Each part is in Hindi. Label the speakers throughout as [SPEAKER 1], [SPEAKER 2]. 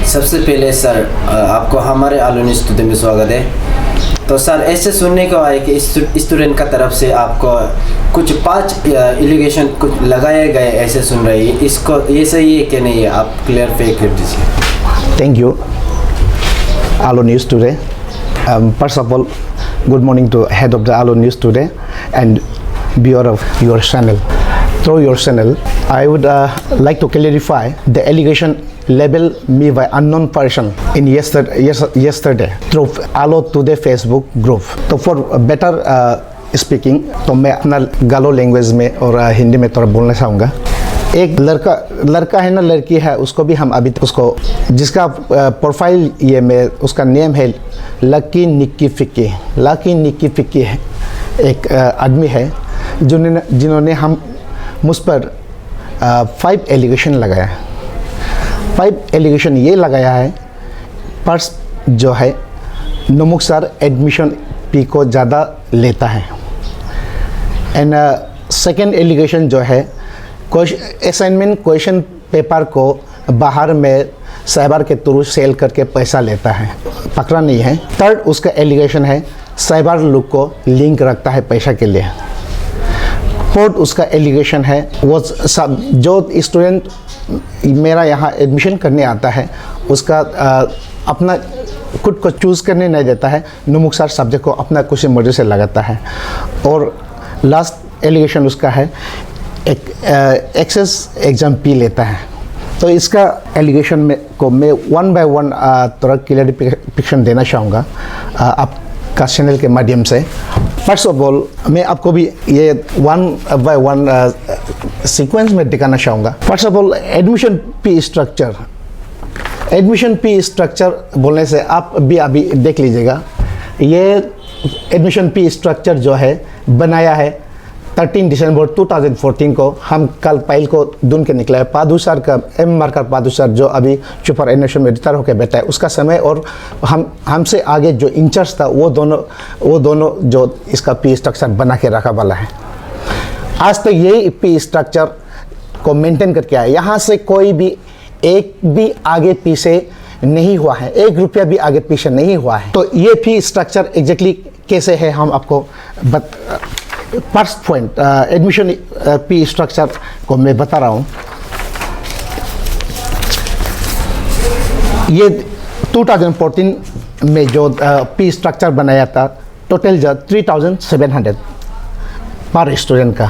[SPEAKER 1] सबसे पहले सर आपको हमारे आलो न्यूज़ स्टूडियो में स्वागत है। तो सर ऐसे सुनने को आए कि स्टूडेंट का तरफ से आपको कुछ 5 एलिगेशन कुछ लगाए गए ऐसे सुन रहे हैं, इसको ये सही है कि नहीं है, आप क्लियरफाई कर दीजिए।
[SPEAKER 2] Thank you, Allo News today. First of all, good morning to head of the Allo News today and viewer of your channel. Through your channel, I would like to clarify the allegation labeled me by unknown person in yesterday through Allo Today Facebook group. तो for better speaking, तो मैं अपना गालो लैंग्वेज में और हिंदी में थोड़ा बोलना चाहूँगा। एक लड़का है ना लड़की है, उसको भी हम अभी उसको जिसका प्रोफाइल ये में उसका नेम है लकी निक्की फिक्की है। एक आदमी है जिन्होंने हम मुझ पर 5 एलिगेशन लगाया। 5 एलिगेशन ये लगाया है, पर्स जो है नमुक सर एडमिशन फी को ज़्यादा लेता है। एंड सेकेंड एलिगेशन जो है असाइनमेंट क्वेश्चन पेपर को बाहर में साइबर के थ्रू सेल करके पैसा लेता है, पकड़ा नहीं है। थर्ड उसका एलिगेशन है साइबर लुक को लिंक रखता है पैसा के लिए। फोर्थ उसका एलिगेशन है वो सब जो स्टूडेंट मेरा यहाँ एडमिशन करने आता है उसका अपना खुद को चूज़ करने नहीं देता है, नमुक सर सब्जेक्ट को अपना कुछ मर्जी से लगाता है। और लास्ट एलिगेशन उसका है एक एक्सेस एग्ज़ाम पी लेता है। तो इसका एलिगेशन में को मैं 1 by 1 थोड़ा क्लियरिफिकेशन देना चाहूँगा आपका चैनल के माध्यम से। फर्स्ट ऑफ ऑल मैं आपको भी ये 1 by 1 सीक्वेंस में दिखाना चाहूँगा। First of all admission fee structure बोलने से आप भी अभी देख लीजिएगा। ये एडमिशन फी स्ट्रक्चर जो है बनाया है 13 दिसंबर 2014 को। हम कल पहल को ढूंढ के निकला है पादू सर का, एम मार्कर पादू सर जो अभी सुपर एडमिशन में रिटायर होकर बैठा है, उसका समय और हमसे आगे जो इंचार्ज था वो दोनों जो इसका पी स्ट्रक्चर बना के रखा वाला है। आज तक यही पी स्ट्रक्चर को मेंटेन करके आया। यहाँ से कोई भी एक भी आगे पीछे नहीं हुआ है, 1 रुपया भी आगे पीछे नहीं हुआ है। तो ये फी स्ट्रक्चर एग्जैक्टली कैसे है हम आपको first point admission fee structure को मैं बता रहा हूँ। ये 2014 में जो फी स्ट्रक्चर बनाया था टोटल जो 3700 पर स्टूडेंट का।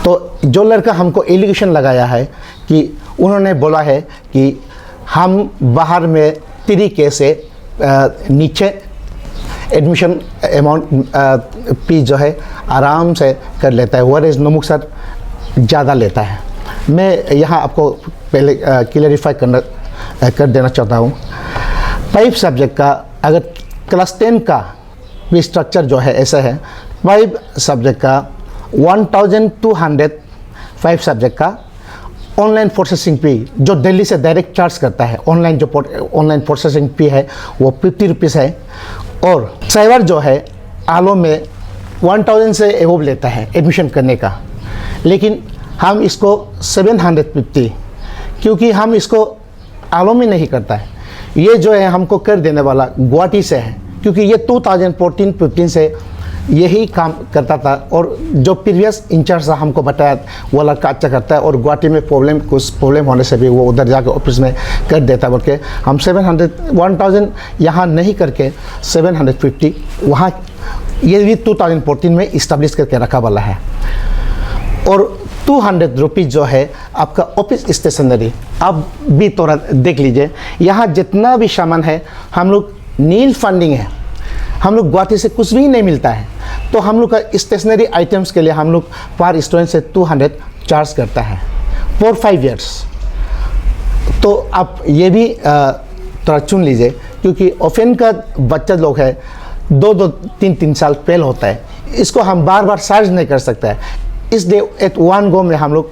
[SPEAKER 2] तो जो लड़का हमको एलिगेशन लगाया है कि उन्होंने बोला है कि हम बाहर में तरीके से नीचे एडमिशन अमाउंट फी जो है आराम से कर लेता है, वरएज़ नमुक सर ज़्यादा लेता है। मैं यहाँ आपको पहले क्लियरिफाई कर देना चाहता हूँ। 5 सब्जेक्ट का अगर क्लास 10 का फी स्ट्रक्चर जो है ऐसा है, 5 सब्जेक्ट का 1200 5 सब्जेक्ट का ऑनलाइन प्रोसेसिंग फ़ी जो दिल्ली से डायरेक्ट चार्ज करता है। ऑनलाइन प्रोसेसिंग फ़ी है वो 50 रुपीज़ है। और साइबर जो है आलो में 1000 से एवोव लेता है एडमिशन करने का, लेकिन हम इसको 750 क्योंकि हम इसको आलो में नहीं करता है। ये जो है हमको कर देने वाला गुवाहाटी से है, क्योंकि ये 2014-15 से यही काम करता था। और जो प्रीवियस इंचार्ज था हमको बताया वो लड़का अच्छा करता है और गुवाहाटी में कुछ प्रॉब्लम होने से भी वो उधर जाकर ऑफिस में कर देता है बोल के हम 1000 यहाँ नहीं करके 750 वहाँ ये भी 2014 में इस्टेब्लिश करके रखा वाला है। और 200 रुपीज़ जो है आपका ऑफिस स्टेशनरी, आप भी थोड़ा देख लीजिए। यहाँ जितना भी सामान है हम लोग नील फंडिंग है, हम लोग गुवाहाटी से कुछ भी नहीं मिलता है। तो हम लोग का स्टेशनरी आइटम्स के लिए हम लोग पर स्टूडेंट से 200 चार्ज करता है फॉर 5 years। तो आप ये भी थोड़ा चुन लीजिए, क्योंकि ओफेन का बच्चा लोग है 2-3 साल फेल होता है, इसको हम बार बार चार्ज नहीं कर सकता है, इसलिए एट 1 गो में हम लोग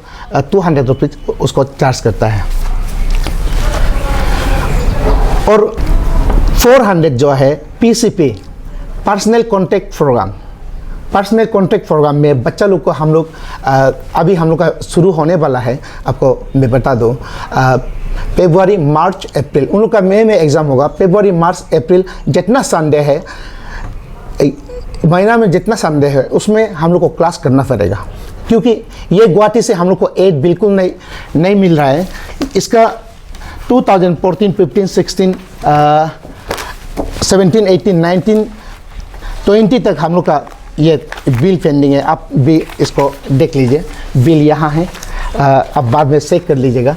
[SPEAKER 2] 200 रुपीज़ उसको चार्ज करता है। और 400 जो है PCP पर्सनल कॉन्टैक्ट प्रोग्राम में बच्चा लोग को हम लोग अभी हम लोग का शुरू होने वाला है। आपको मैं बता दूँ फरवरी मार्च अप्रैल, उन लोग का मई में एग्ज़ाम होगा। फरवरी मार्च अप्रैल जितना संडे है, महीना में जितना संडे है उसमें हम लोग को क्लास करना पड़ेगा, क्योंकि ये गुवाहाटी से हम लोग को एड बिल्कुल नहीं मिल रहा है। इसका 2014, 15, 16, 17, 18, 19, 20 तक हम लोग का ये बिल पेंडिंग है। आप भी इसको देख लीजिए, बिल यहाँ है, आप बाद में चेक कर लीजिएगा।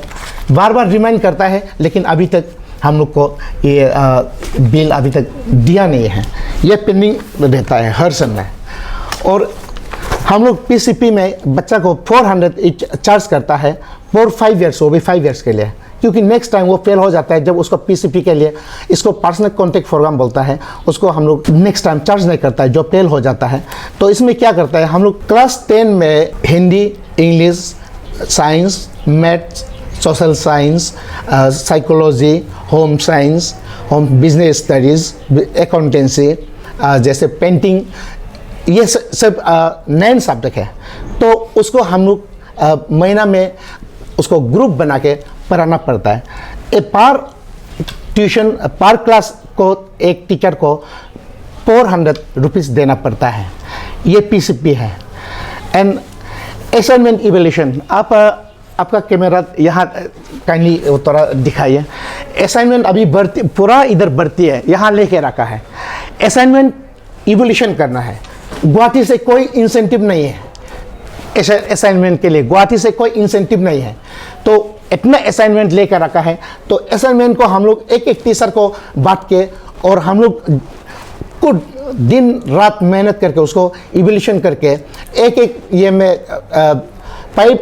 [SPEAKER 2] बार बार रिमाइंड करता है, लेकिन अभी तक हम लोग को ये बिल अभी तक दिया नहीं है। ये पेंडिंग रहता है हर समय। और हम लोग पीसीपी में बच्चा को 400 चार्ज करता है फॉर 5 ईयर्स, वो भी 5 ईयर्स के लिए, क्योंकि नेक्स्ट टाइम वो फेल हो जाता है जब उसको पीसीपी के लिए, इसको पर्सनल कॉन्टेक्ट प्रोग्राम बोलता है, उसको हम लोग नेक्स्ट टाइम चार्ज नहीं करता है जो फेल हो जाता है। तो इसमें क्या करता है, हम लोग क्लास 10 में Hindi, English, science, maths, social science, psychology, home science, home business studies, accountancy, जैसे पेंटिंग, ये सब नए सब्जेक्ट है। तो उसको हम लोग महीना में उसको ग्रुप बना के पढ़ाना पड़ता है। पर ट्यूशन, पर क्लास को एक टीचर को 400 रुपीज़ देना पड़ता है। ये पीसीपी है। एंड असाइनमेंट इवैल्यूएशन, आपका कैमरा यहाँ काइंडली थोड़ा दिखाइए। असाइनमेंट अभी बढ़ती, पूरा इधर बढ़ती है, यहाँ लेके रखा है। असाइनमेंट इवैल्यूएशन करना है। गुवाहाटी से कोई इंसेंटिव नहीं है असाइनमेंट के लिए, गुवाहाटी से कोई इंसेंटिव नहीं है। तो इतना असाइनमेंट लेकर रखा है, तो असाइनमेंट को हम लोग एक एक टीचर को बांट के, और हम लोग को दिन रात मेहनत करके उसको इवैल्यूएशन करके, एक एक ये में 5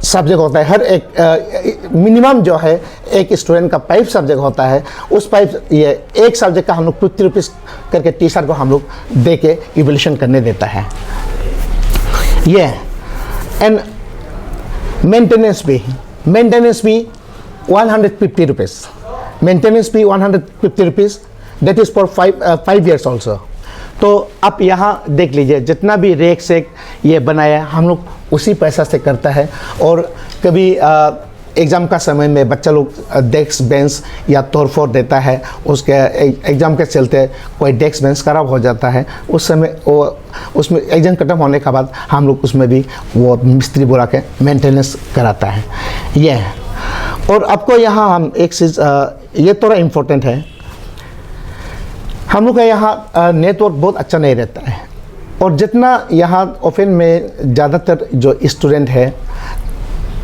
[SPEAKER 2] सब्जेक्ट होता है। हर एक मिनिमम जो है एक स्टूडेंट का 5 सब्जेक्ट होता है। उस 5 ये एक सब्जेक्ट का हम लोग 50 रुपीज़ करके टीचर को हम लोग दे के इवैल्यूएशन करने देता है। ये एंड मेंटेनेंस भी 150 रुपीज़, मेंटेनेंस भी 150 rupees, that is for 5 years also. तो आप यहाँ देख लीजिए, जितना भी रेक सेक ये बनाया हम लोग उसी पैसा से करता है। और कभी एग्ज़ाम का समय में बच्चा लोग डेस्क बेंच या तोड़फोड़ देता है, उसके एग्ज़ाम के चलते कोई डेस्क बेंच ख़राब हो जाता है, उस समय वो उसमें एग्ज़ाम खत्म होने के बाद हम लोग उसमें भी वो मिस्त्री बुला के मेंटेनेंस कराता है। ये है। और आपको यहाँ हम एक चीज़, ये थोड़ा इम्पोर्टेंट है, हम लोग का यहाँ नेटवर्क बहुत अच्छा नहीं रहता है। और जितना यहाँ ओपन में ज़्यादातर जो स्टूडेंट है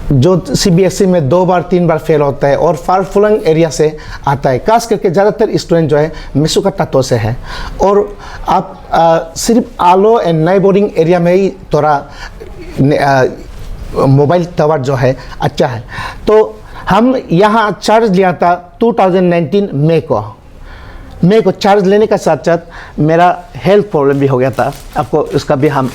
[SPEAKER 2] जो सीबीएसई में 2 बार 3 बार फेल होता है और फार फ्लंग एरिया से आता है, खास करके ज़्यादातर स्टूडेंट जो है मिसुका तत्व से है। और आप सिर्फ आलो एंड नाइबोरिंग एरिया में ही थोड़ा मोबाइल टावर जो है अच्छा है। तो हम यहाँ चार्ज लिया था 2019 मई को चार्ज लेने का साथ साथ मेरा हेल्थ प्रॉब्लम भी हो गया था। आपको उसका भी हम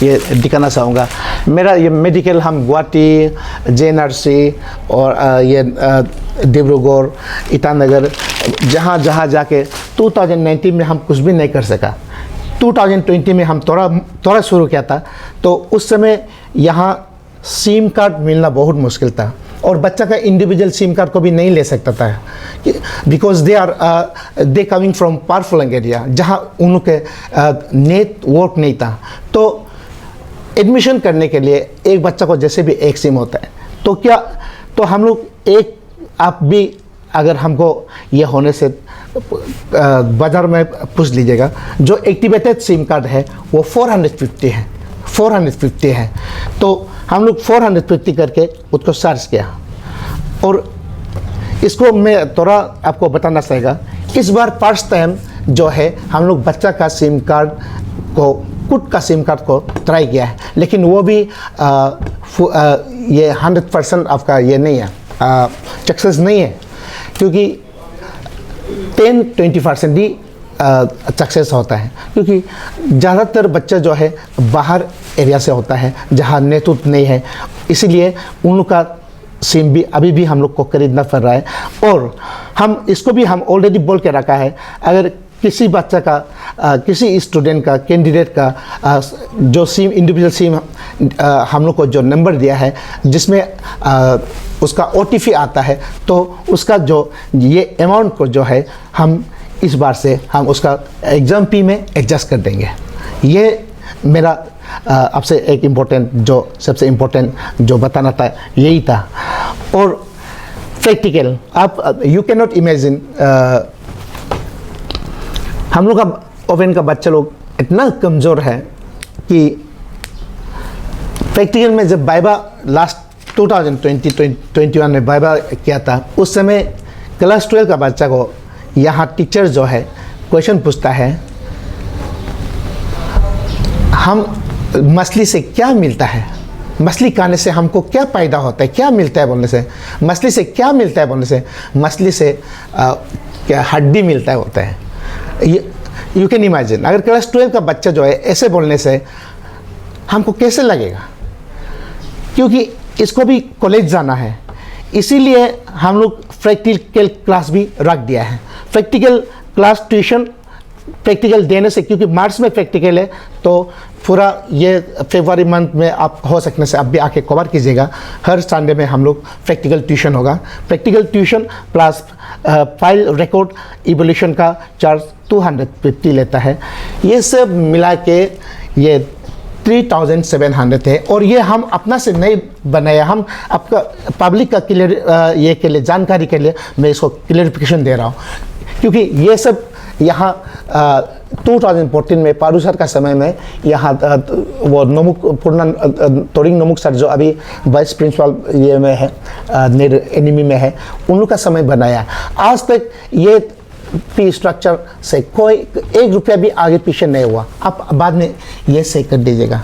[SPEAKER 2] ये दिखाना चाहूँगा। मेरा ये मेडिकल हम गुवाहाटी, जेएनआरसी और ये डिब्रूगढ़, ईटानगर, जहाँ जाके 2019 में हम कुछ भी नहीं कर सका। 2020 में हम थोड़ा शुरू किया था, तो उस समय यहाँ सिम कार्ड मिलना बहुत मुश्किल था और बच्चा का इंडिविजुअल सिम कार्ड को भी नहीं ले सकता था, because they coming from far flung area जहाँ उनके नेटवर्क नहीं था। तो एडमिशन करने के लिए एक बच्चा को जैसे भी एक सिम होता है, तो हम लोग एक, आप भी अगर हमको ये होने से बाज़ार में पूछ लीजिएगा, जो एक्टिवेटेड सिम कार्ड है वो 450 है। तो हम लोग 450 करके उसको चार्ज किया। और इसको मैं थोड़ा आपको बताना चाहेगा, इस बार फर्स्ट टाइम जो है हम लोग बच्चा का सिम कार्ड को, खुद का सिम कार्ड को ट्राई किया है, लेकिन वो भी ये 100% आपका ये नहीं है, सक्सेस नहीं है, क्योंकि 10-20% ही सक्सेस होता है, क्योंकि ज़्यादातर बच्चा जो है बाहर एरिया से होता है जहाँ नेटवर्क नहीं है, इसीलिए उनका सिम भी अभी भी हम लोग को खरीदना पड़ रहा है। और हम इसको भी हम ऑलरेडी बोल के रखा है, अगर किसी बच्चा का किसी स्टूडेंट का कैंडिडेट का जो सिम इंडिविजुअल सिम हम लोग को जो नंबर दिया है जिसमें उसका OTP आता है, तो उसका जो ये अमाउंट को जो है हम इस बार से हम उसका एग्ज़ाम फ़ी में एडजस्ट कर देंगे। ये मेरा आपसे एक इम्पोर्टेंट जो सबसे इम्पोर्टेंट जो बताना था यही था। और प्रैक्टिकल आप यू कैन नॉट इमेजिन, हम लोग का ओवेन का बच्चा लोग इतना कमज़ोर है कि प्रैक्टिकल में जब वाइवा लास्ट 2021 में वाइवा किया था, उस समय क्लास 12 का बच्चा को यहाँ टीचर जो है क्वेश्चन पूछता है, हम मछली से क्या मिलता है, मछली खाने से हमको क्या फ़ायदा होता है, क्या मिलता है बोलने से, मछली से क्या मिलता है बोलने से, मछली से क्या हड्डी मिलता है होता है। यू कैन इमेजिन अगर क्लास 12 का बच्चा जो है ऐसे बोलने से हमको कैसे लगेगा, क्योंकि इसको भी कॉलेज जाना है। इसीलिए हम लोग प्रैक्टिकल क्लास भी रख दिया है। प्रैक्टिकल क्लास ट्यूशन प्रैक्टिकल देने से, क्योंकि मार्च में प्रैक्टिकल है, तो पूरा ये फरवरी मंथ में आप हो सकने से आप भी आके कवर कीजिएगा। हर संडे में हम लोग प्रैक्टिकल ट्यूशन होगा। Practical tuition plus file record evolution का चार्ज 250 लेता है। ये सब मिला के ये 3700 है। और ये हम अपना से नहीं बनाया, हम आपका पब्लिक का क्लियर ये के लिए जानकारी के लिए मैं इसको क्लियरिफिकेशन दे रहा हूँ, क्योंकि ये सब यहाँ 2014 में पारू सर का समय में यहाँ वो नमुक पूर्णा तोरिंग नमुक सर जो अभी वाइस प्रिंसिपल ये में है एनिमी में है, उन लोग का समय बनाया। आज तक ये फी स्ट्रक्चर से कोई 1 रुपया भी आगे पीछे नहीं हुआ। आप बाद में ये सही कर दीजिएगा।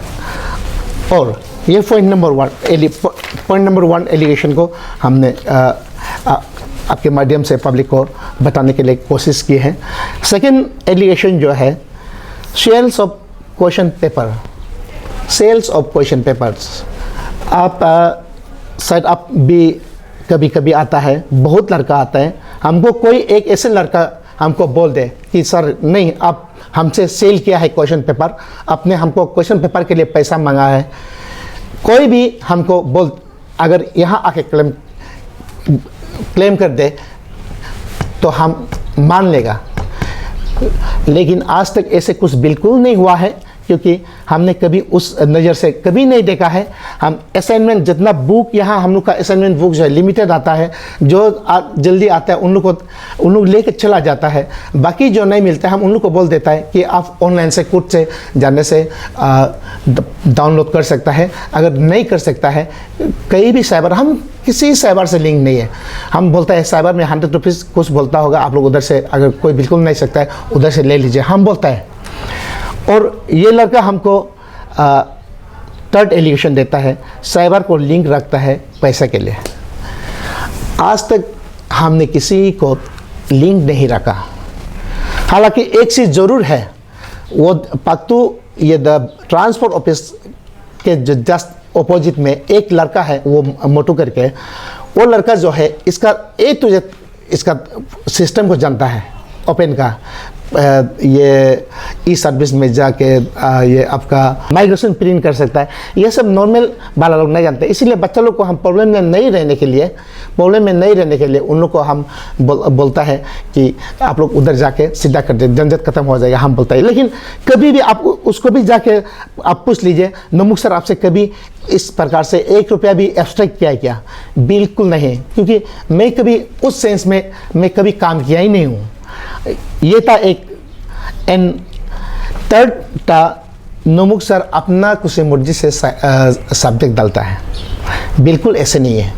[SPEAKER 2] और ये पॉइंट नंबर 1 एलिगेशन को हमने आपके माध्यम से पब्लिक को बताने के लिए कोशिश की है। सेकंड एलिगेशन जो है सेल्स ऑफ क्वेश्चन पेपर्स। आप शायद आप भी कभी कभी आता है, बहुत लड़का आता है, हमको कोई एक ऐसे लड़का हमको बोल दे कि सर नहीं, आप हमसे सेल किया है क्वेश्चन पेपर, आपने हमको क्वेश्चन पेपर के लिए पैसा मांगा है। कोई भी हमको बोल अगर यहाँ आके क्लेम कर दे तो हम मान लेगा, लेकिन आज तक ऐसे कुछ बिल्कुल नहीं हुआ है, क्योंकि हमने कभी उस नज़र से कभी नहीं देखा है। हम असाइनमेंट जितना बुक यहाँ हम लोग का असाइनमेंट बुक जो है लिमिटेड आता है, जो जल्दी आता है उन लोग लेकर चला जाता है। बाकी जो नहीं मिलता है हम उन लोग को बोल देता है कि आप ऑनलाइन से खुद से जाने से डाउनलोड कर सकता है। अगर नहीं कर सकता है कहीं भी साइबर, हम किसी साइबर से लिंक नहीं है, हम बोलता है साइबर में 100 रुपीज़ कुछ बोलता होगा, आप लोग उधर से अगर कोई बिल्कुल नहीं सकता है उधर से ले लीजिए, हम बोलता है। और ये लड़का हमको थर्ड एलिगेशन देता है, साइबर को लिंक रखता है पैसे के लिए। आज तक हमने किसी को लिंक नहीं रखा। हालांकि एक चीज़ ज़रूर है, वो पक्तू ये द ट्रांसपोर्ट ऑफिस के जस्ट अपोजिट में एक लड़का है, वो मोटू करके, वो लड़का जो है इसका A to Z इसका सिस्टम को जानता है ओपन का। ये ई सर्विस में जाके ये आपका माइग्रेशन प्रिंट कर सकता है। ये सब नॉर्मल वाला लोग नहीं जानते, इसीलिए बच्चा लोग को हम प्रॉब्लम में नहीं रहने के लिए उन लोग को हम बोलता है कि आप लोग उधर जाके सीधा कर दे, झंझट खत्म हो जाएगा, हम बोलता है। लेकिन कभी भी आप उसको भी जाके आप पूछ लीजिए, नमुक सर आपसे कभी इस प्रकार से 1 रुपया भी एब्स्ट्रैक्ट किया है क्या? बिल्कुल नहीं, क्योंकि मैं कभी उस सेंस में मैं कभी काम किया ही नहीं हूँ। ये था एक। एंड थर्ड था नमुक सर अपना कुछ मर्जी से सब्जेक्ट डालता है, बिल्कुल ऐसे नहीं है।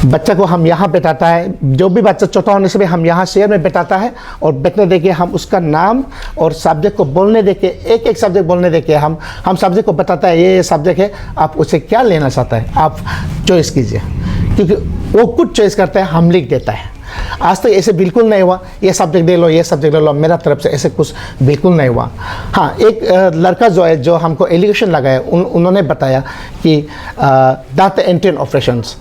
[SPEAKER 2] बच्चा को हम यहाँ बैठाता है, जो भी बच्चा छोटा होने से भी हम यहाँ शेयर में बैठाता है, और बैठने देके हम उसका नाम और सब्जेक्ट को बोलने देके एक सब्जेक्ट बोलने देके हम सब्जेक्ट को बताता है ये सब्जेक्ट है, आप उसे क्या लेना चाहता है आप चॉइस कीजिए, क्योंकि वो कुछ चॉइस करता है, हम लिख देता है। आज तक ऐसे बिल्कुल नहीं हुआ ये सब्जेक्ट दे लो, ये सब्जेक्ट ले लो, मेरा तरफ से ऐसे कुछ बिल्कुल नहीं हुआ। हाँ, एक लड़का जो है जो हमको एलिगेशन लगाया, उन्होंने बताया कि डाटा एंट्री ऑपरेशंस,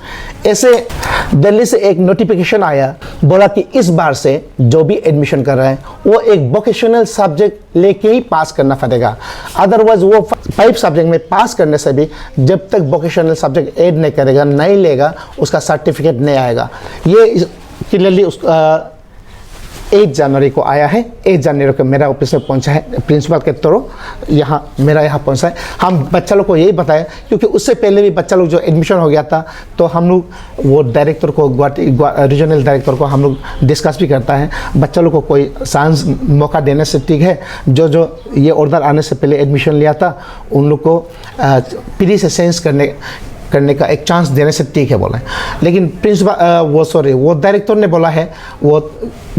[SPEAKER 2] ऐसे दिल्ली से एक नोटिफिकेशन आया, बोला कि इस बार से जो भी एडमिशन कर रहे हैं वो एक वोकेशनल सब्जेक्ट लेके ही पास करना पड़ेगा। अदरवाइज वो 5 सब्जेक्ट में पास करने से भी जब तक वोकेशनल सब्जेक्ट ऐड नहीं करेगा, नहीं लेगा, उसका सर्टिफिकेट नहीं आएगा। ये क्लियरली 8 जनवरी को आया है। 8 जनवरी को मेरा ऑफिस में पहुंचा है, प्रिंसिपल के थ्रू मेरा यहाँ पहुंचा है। हम बच्चा लोग को यही बताया, क्योंकि उससे पहले भी बच्चा लोग जो एडमिशन हो गया था, तो हम लोग वो डायरेक्टर को, गुवाहाटी रीजनल डायरेक्टर को हम लोग डिस्कस भी करता है। बच्चा लोग को कोई चांस मौका देने से ठीक है, जो ये ऑर्डर आने से पहले एडमिशन लिया था उन लोग को प्री से चेंज करने का एक चांस देने से ठीक है बोला है। लेकिन प्रिंसिपल वो डायरेक्टर ने बोला है वो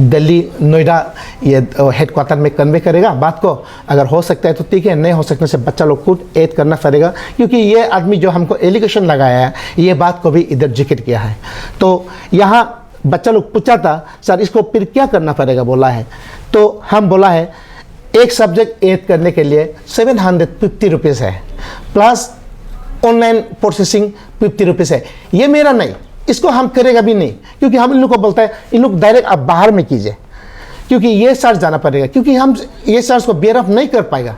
[SPEAKER 2] दिल्ली नोएडा ये हेडक्वार्टर में कन्वे करेगा बात को। अगर हो सकता है तो ठीक है, नहीं हो सकने से बच्चा लोग को ऐड करना पड़ेगा, क्योंकि ये आदमी जो हमको एलिगेशन लगाया है ये बात को भी इधर जिक्र किया है। तो यहाँ बच्चा लोग पूछा था सर इसको फिर क्या करना पड़ेगा बोला है, तो हम बोला है एक सब्जेक्ट ऐड करने के लिए 750 रुपीज़ है, प्लस ऑनलाइन प्रोसेसिंग 50 रुपीज़ है। ये मेरा नहीं, इसको हम करेगा भी नहीं, क्योंकि हम इन लोग को बोलता है इन लोग डायरेक्ट आप बाहर में कीजिए, क्योंकि ये चार्ज जाना पड़ेगा, क्योंकि हम ये चार्ज को बेयर अप नहीं कर पाएगा।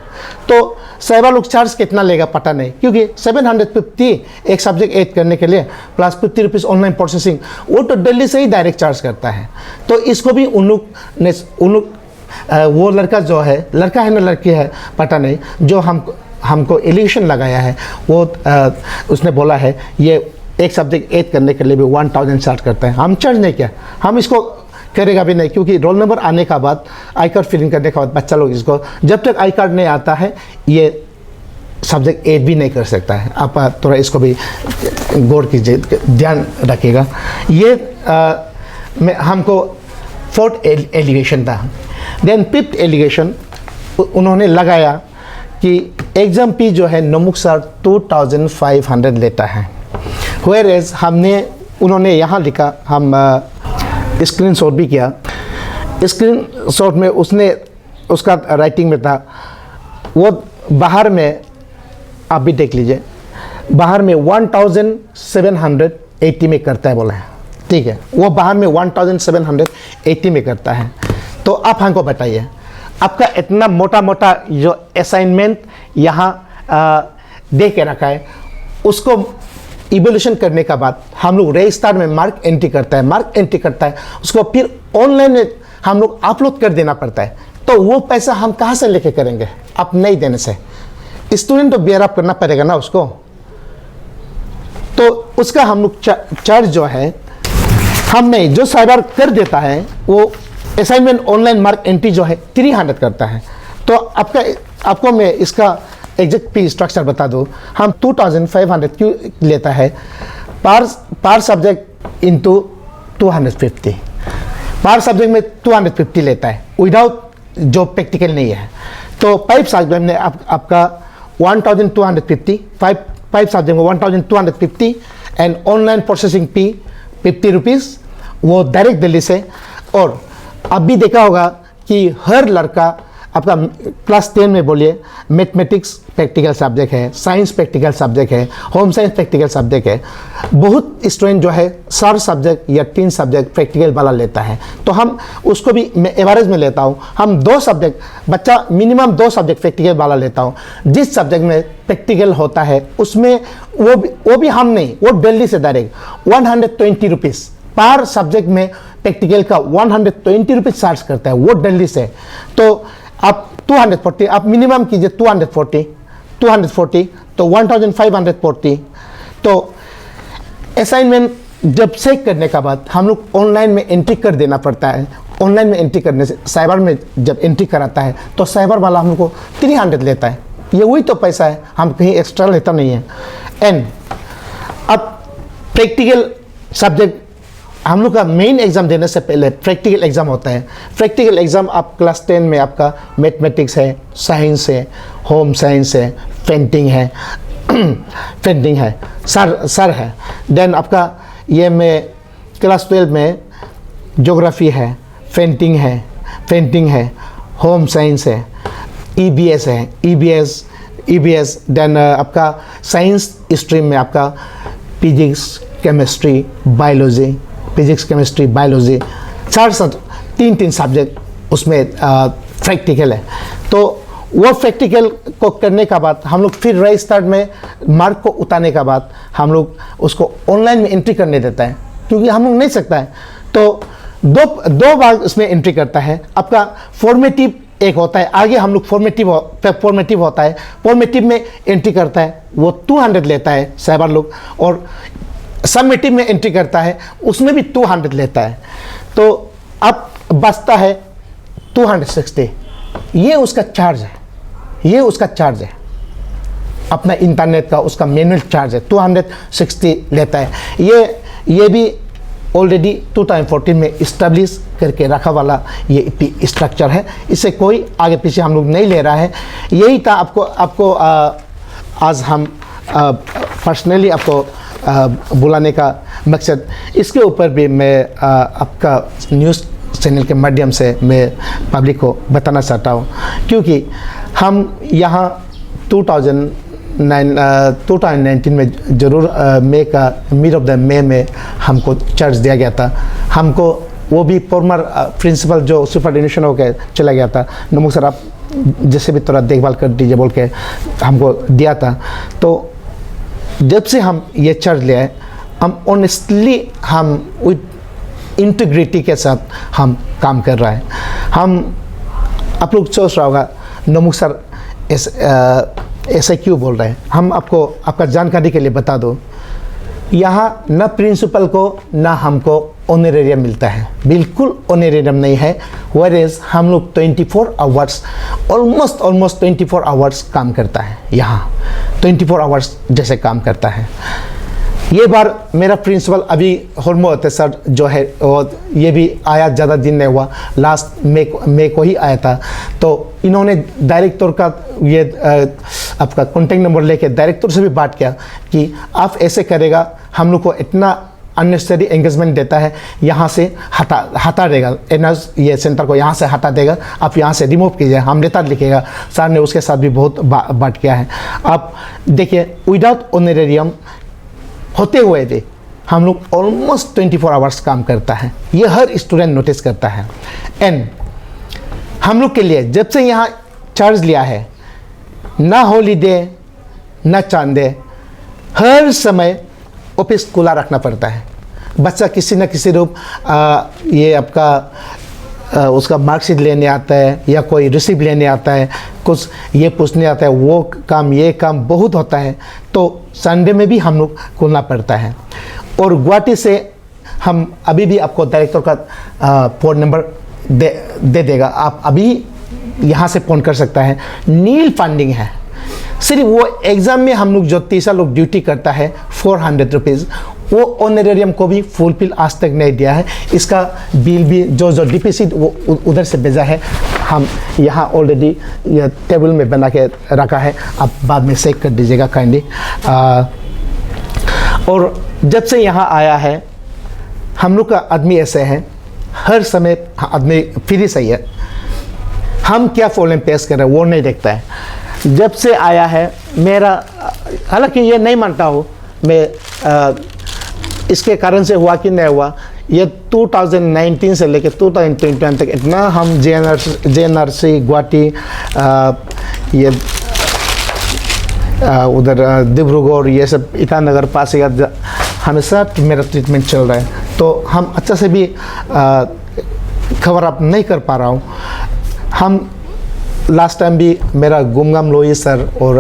[SPEAKER 2] तो साइबर लोग चार्ज कितना लेगा पता नहीं, क्योंकि 750 एक सब्जेक्ट ऐड करने के लिए प्लस 50 रुपीज़ ऑनलाइन प्रोसेसिंग, वो तो दिल्ली से ही डायरेक्ट चार्ज करता है। तो इसको भी उन लोग वो लड़का जो है, लड़का है ना लड़की है पता नहीं, जो हमको एलिगेशन लगाया है वो उसने बोला है ये एक सब्जेक्ट ऐड करने के लिए भी 1000 चार्ज करते हैं। हम चार्ज नहीं किया, हम इसको करेगा भी नहीं, क्योंकि रोल नंबर आने का बाद, आई कार्ड फिलिंग करने के बाद बच्चा लोग इसको, जब तक आई कार्ड नहीं आता है ये सब्जेक्ट ऐड भी नहीं कर सकता है। आप थोड़ा इसको भी गौर कीजिए, ध्यान रखिएगा। ये हमको 4th एलिगेशन था। देन 5th एलिगेशन उन्होंने लगाया कि एग्ज़ाम फी जो है नमुक सर 2500 लेता है, व्हेयरएज उन्होंने यहाँ लिखा, हम स्क्रीनशॉट भी किया। स्क्रीनशॉट में उसका राइटिंग में था, वो बाहर में आप भी देख लीजिए, बाहर में 1780 में करता है बोला है, ठीक है, वो बाहर में 1780 में करता है। तो आप हमको बताइए, आपका इतना मोटा मोटा जो असाइनमेंट यहाँ दे के रखा है, उसको इवोल्यूशन करने का बाद हम लोग रजिस्टर में मार्क एंट्री करता है, उसको फिर ऑनलाइन में हम लोग अपलोड कर देना पड़ता है। तो वो पैसा हम कहाँ से लेके करेंगे, आप नहीं देने से? स्टूडेंट तो बेयर अप करना पड़ेगा ना उसको। तो उसका हम लोग चार्ज जो है, हम नहीं, जो साइबर कर देता है वो असाइनमेंट ऑनलाइन मार्क एंट्री जो है 300 करता है। तो आपको मैं इसका एग्जैक्ट फी स्ट्रक्चर बता दूँ। हम 2500 क्यों लेता है, पर सब्जेक्ट इंटू 250, पर सब्जेक्ट में 250 लेता है, विदाउट जो प्रैक्टिकल नहीं है। तो 5 सब्जेक्ट में आपका 1250, 5 सब्जेक्ट में 1250 and online processing fee 50 rupees, वो डायरेक्ट दिल्ली से। और अब भी देखा होगा कि हर लड़का आपका क्लास 10 में बोलिए मैथमेटिक्स प्रैक्टिकल सब्जेक्ट है, साइंस प्रैक्टिकल सब्जेक्ट है, होम साइंस प्रैक्टिकल सब्जेक्ट है। बहुत स्टूडेंट जो है 4 सब्जेक्ट या 3 सब्जेक्ट प्रैक्टिकल वाला लेता है। तो हम उसको भी मैं एवरेज में लेता हूँ, हम 2 सब्जेक्ट, बच्चा मिनिमम 2 सब्जेक्ट प्रैक्टिकल वाला लेता हूँ। जिस सब्जेक्ट में प्रैक्टिकल होता है उसमें वो भी हम नहीं, वो दिल्ली से डायरेक्ट 120 रुपीज़ पर सब्जेक्ट में प्रैक्टिकल का 120 रुपीज़ चार्ज करता है, वो दिल्ली से। तो आप 240, आप मिनिमम कीजिए 240 तो 1540। तो असाइनमेंट जब चेक करने का बाद हम लोग ऑनलाइन में एंट्री कर देना पड़ता है। ऑनलाइन में एंट्री करने से साइबर में जब एंट्री कराता है तो साइबर वाला हमको 300 लेता है। ये वही तो पैसा है, हम कहीं एक्स्ट्रा लेता नहीं है। एंड अब प्रैक्टिकल सब्जेक्ट, हम लोग का मेन एग्ज़ाम देने से पहले प्रैक्टिकल एग्ज़ाम होता है। प्रैक्टिकल एग्ज़ाम आप क्लास 10 में आपका मैथमेटिक्स है, साइंस है, होम साइंस है, पेंटिंग है, सर है। देन आपका ये में क्लास 12 में ज्योग्राफी है, पेंटिंग है, होम साइंस है, EBS है, EBS। देन आपका साइंस स्ट्रीम में आपका physics, chemistry, biology, physics, chemistry, biology, तीन तीन सब्जेक्ट उसमें प्रैक्टिकल है। तो वो प्रैक्टिकल को करने का बाद हम लोग फिर रजिस्टर्ड में मार्क को उतारने का बाद हम लोग उसको ऑनलाइन में एंट्री करने देता है, क्योंकि हम लोग नहीं सकता है। तो दो बार उसमें एंट्री करता है। आपका फॉर्मेटिव एक होता है, आगे हम लोग फॉर्मेटिव होता है, फॉर्मेटिव में एंट्री करता है, वो 200 लेता है साइबर लोग, और सबमिटिव में एंट्री करता है, उसमें भी 200 लेता है। तो अब बचता है 260। ये उसका चार्ज है, ये उसका चार्ज है अपना इंटरनेट का, उसका मैनुअल चार्ज है 260 लेता है। ये भी ऑलरेडी 2014 में इस्टेब्लिश करके रखा वाला ये स्ट्रक्चर है, इससे कोई आगे पीछे हम लोग नहीं ले रहा है। यही था आपको आज हम पर्सनली आपको बुलाने का मकसद। इसके ऊपर भी मैं आपका न्यूज़ चैनल के माध्यम से मैं पब्लिक को बताना चाहता हूँ, क्योंकि हम यहाँ 2019 में ज़रूर मई का मिड ऑफ द मई में हमको चार्ज दिया गया था। हमको वो भी फॉर्मर प्रिंसिपल जो सुपरडिनेशन होकर चला गया था, नमो सर आप जैसे भी थोड़ा देखभाल कर दीजिए बोल के हमको दिया था। तो जब से हम ये चार्ज लिया है, हम ऑनेस्टली हम विथ इंटीग्रिटी के साथ हम काम कर रहा है। हम आप लोग सोच रहा होगा नमो सर ऐसे क्यों बोल रहे हैं। हम आपको आपका जानकारी के लिए बता दो, यहाँ न प्रिंसिपल को न हमको ऑनरेरियम मिलता है, बिल्कुल ऑनरेरियम नहीं है। वेयरएज हम लोग 24 आवर्स ऑलमोस्ट 24 आवर्स काम करता है, यहाँ 24 आवर्स जैसे काम करता है। ये बार मेरा प्रिंसिपल अभी होर्मो होते सर जो है, और ये भी आया ज़्यादा दिन नहीं हुआ, लास्ट मई को ही आया था। तो इन्होंने डायरेक्टर का ये आपका कॉन्टेक्ट नंबर लेके डायरेक्टर से भी बात किया कि आप ऐसे करेगा, हम लोग को इतना अननेसेसरी एंगेजमेंट देता है, यहाँ से हटा देगा, एनर्स ये सेंटर को यहाँ से हटा देगा, आप यहाँ से रिमूव कीजिए, हम लेटर लिखेगा। सर ने उसके साथ भी बहुत बात किया है। आप देखिए विदाउट ऑनरेरियम होते हुए भी हम लोग ऑलमोस्ट 24 आवर्स काम करता है, ये हर स्टूडेंट नोटिस करता है। एंड हम लोग के लिए जब से यहाँ चार्ज लिया है, ना हॉलीडे ना चांदे, हर समय ऑफिस खुला रखना पड़ता है। बच्चा किसी न किसी रूप ये आपका उसका मार्कशीट लेने आता है या कोई रिसीव लेने आता है, कुछ ये पूछने आता है, वो काम ये काम बहुत होता है। तो संडे में भी हम लोग खुलना पड़ता है। और गुवाहाटी से हम अभी भी आपको डायरेक्टर का फ़ोन नंबर दे देगा, आप अभी यहाँ से फ़ोन कर सकता है। नील फंडिंग है, सिर्फ वो एग्ज़ाम में हम लोग जो 30 लोग ड्यूटी करता है 400 रुपीज़, वो ऑनरेरियम को भी फुलफिल आज तक नहीं दिया है। इसका बिल भी जो डिपॉजिट वो उधर से भेजा है, हम यहाँ ऑलरेडी ये टेबल में बना के रखा है, आप बाद में चेक कर दीजिएगा काइंडली। और जब से यहाँ आया है हम लोग का आदमी ऐसे हैं, हर समय आदमी फ्री सही है, हम क्या प्रॉब्लम पेश कर रहे हैं वो नहीं देखता है। जब से आया है मेरा, हालांकि ये नहीं मानता हूँ मैं इसके कारण से हुआ कि नहीं हुआ, ये 2019 से लेकर 2021 तक इतना हम JNRC गुवाहाटी ये उधर डिब्रूगढ़ ये सब ईटानगर पासीघाट हमेशा मेरा ट्रीटमेंट चल रहा है। तो हम अच्छा से भी खबर आप नहीं कर पा रहा हूँ। हम लास्ट टाइम भी मेरा गुमगम लोई सर और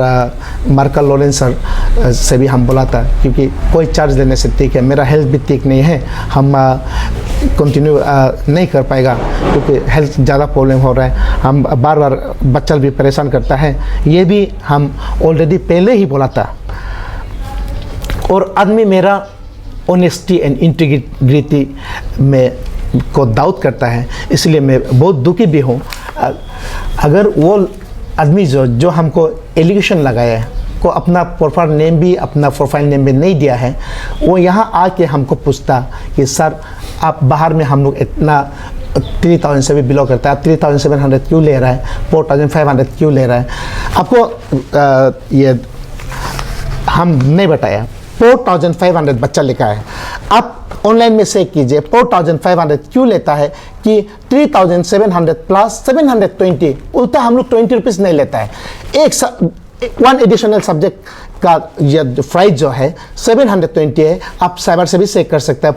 [SPEAKER 2] मार्कल लोरेंस सर से भी हम बोला था, क्योंकि कोई चार्ज लेने से ठीक है, मेरा हेल्थ भी ठीक नहीं है, हम कंटिन्यू नहीं कर पाएगा क्योंकि हेल्थ ज़्यादा प्रॉब्लम हो रहा है। हम बार बार बच्चा भी परेशान करता है, ये भी हम ऑलरेडी पहले ही बोला था। और आदमी मेरा ऑनेस्टी एंड इंटीग्रिटी में को दाऊद करता है, इसलिए मैं बहुत दुखी भी हूँ। अगर वो आदमी जो हमको एलिगेशन लगाया है, को अपना प्रोफाइल नेम भी नहीं दिया है, वो यहाँ आके हमको पूछता कि सर आप बाहर में हम लोग इतना 3000 से भी बिलो करता है, आप 3700 क्यों ले रहा है, 4500 क्यों ले रहा है। आपको ये हम नहीं बताया, 4,500 बच्चा लिखा है। आप ऑनलाइन में चेक कीजिए 4,500 क्यों लेता है कि 3,700 प्लस 720, उल्टा हम लोग 20 रुपीज़ नहीं लेता है। वन एडिशनल सब्जेक्ट का ये प्राइस जो है 720 है। आप साइबर से भी चेक कर सकते हैं,